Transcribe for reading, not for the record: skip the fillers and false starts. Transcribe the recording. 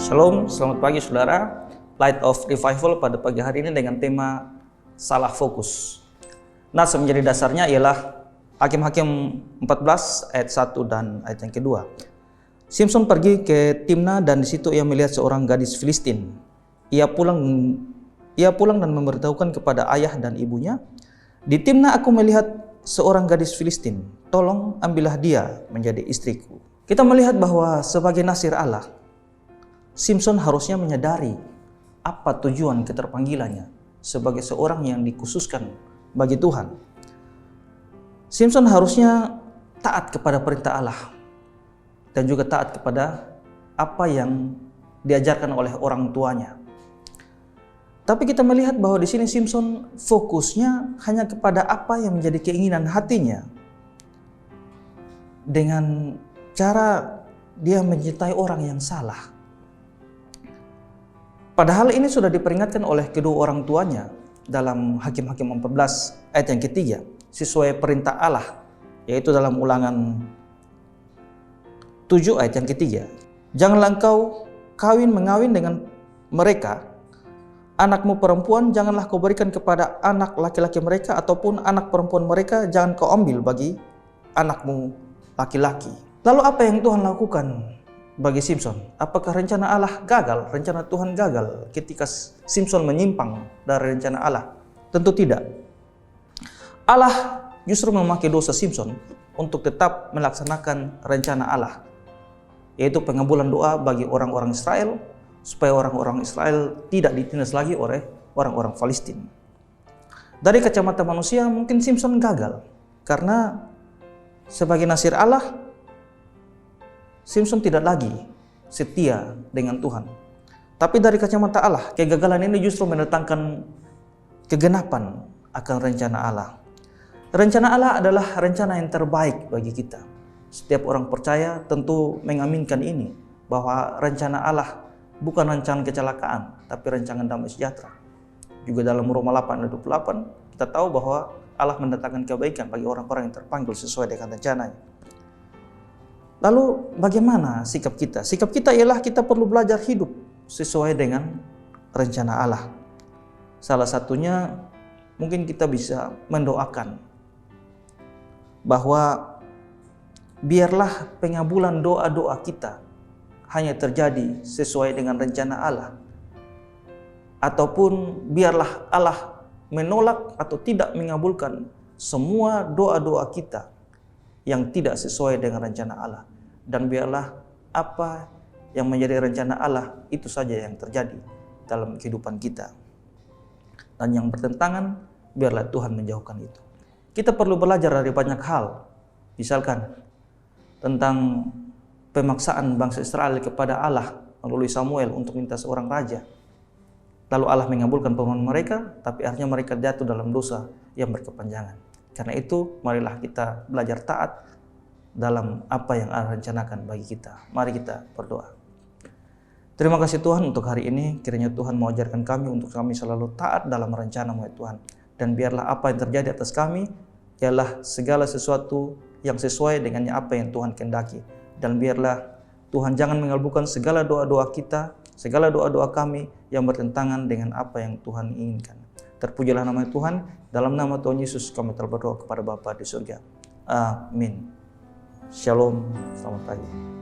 Shalom, selamat pagi saudara. Light of Revival pada pagi hari ini dengan tema salah fokus. Nas menjadi dasarnya ialah Hakim-Hakim 14 ayat 1 dan ayat yang kedua. Simson pergi ke Timna dan di situ ia melihat seorang gadis Filistin. Ia pulang dan memberitahukan kepada ayah dan ibunya, "Di Timna aku melihat seorang gadis Filistin. Tolong ambillah dia menjadi istriku." Kita melihat bahwa sebagai nasir Allah, Simson harusnya menyadari apa tujuan keterpanggilannya sebagai seorang yang dikhususkan bagi Tuhan. Simson harusnya taat kepada perintah Allah dan juga taat kepada apa yang diajarkan oleh orang tuanya. Tapi kita melihat bahwa di sini Simson fokusnya hanya kepada apa yang menjadi keinginan hatinya. Dengan cara dia mencintai orang yang salah. Padahal ini sudah diperingatkan oleh kedua orang tuanya dalam Hakim-Hakim 14 ayat yang ketiga, sesuai perintah Allah, yaitu dalam Ulangan 7 ayat yang ketiga. "Janganlah engkau mengawin dengan mereka. Anakmu perempuan janganlah kau berikan kepada anak laki-laki mereka, ataupun anak perempuan mereka jangan kau ambil bagi anakmu laki-laki." Lalu apa yang Tuhan lakukan bagi Simson? Apakah rencana Allah gagal? Rencana Tuhan gagal ketika Simson menyimpang dari rencana Allah? Tentu tidak. Allah justru memakai dosa Simson untuk tetap melaksanakan rencana Allah, yaitu pengabulan doa bagi orang-orang Israel, supaya orang-orang Israel tidak ditindas lagi oleh orang-orang Palestina. Dari kacamata manusia mungkin Simson gagal, karena sebagai nasir Allah, Simson tidak lagi setia dengan Tuhan. Tapi dari kacamata Allah, kegagalan ini justru mendatangkan kegenapan akan rencana Allah. Rencana Allah adalah rencana yang terbaik bagi kita. Setiap orang percaya tentu mengaminkan ini, bahwa rencana Allah bukan rencana kecelakaan, tapi rencana damai sejahtera. Juga dalam Roma 8 ayat 28, kita tahu bahwa Allah mendatangkan kebaikan bagi orang-orang yang terpanggil sesuai dengan rencananya. Lalu bagaimana sikap kita? Sikap kita ialah kita perlu belajar hidup sesuai dengan rencana Allah. Salah satunya mungkin kita bisa mendoakan bahwa biarlah pengabulan doa-doa kita hanya terjadi sesuai dengan rencana Allah. Ataupun biarlah Allah menolak atau tidak mengabulkan semua doa-doa kita yang tidak sesuai dengan rencana Allah. Dan biarlah apa yang menjadi rencana Allah itu saja yang terjadi dalam kehidupan kita. Dan yang bertentangan, biarlah Tuhan menjauhkan itu. Kita perlu belajar dari banyak hal. Misalkan tentang pemaksaan bangsa Israel kepada Allah melalui Samuel untuk minta seorang raja. Lalu Allah mengabulkan permohonan mereka, tapi akhirnya mereka jatuh dalam dosa yang berkepanjangan. Karena itu, marilah kita belajar taat dalam apa yang Allah rencanakan bagi kita. Mari kita berdoa. Terima kasih Tuhan untuk hari ini. Kiranya Tuhan mengajarkan kami untuk kami selalu taat dalam rencana-Mu ya Tuhan. Dan biarlah apa yang terjadi atas kami ialah segala sesuatu yang sesuai dengan apa yang Tuhan kehendaki. Dan biarlah Tuhan jangan mengabulkan segala doa-doa kita, segala doa-doa kami yang bertentangan dengan apa yang Tuhan inginkan. Terpujilah nama Tuhan. Dalam nama Tuhan Yesus kami telah berdoa kepada Bapa di surga. Amin. Shalom, selamat pagi.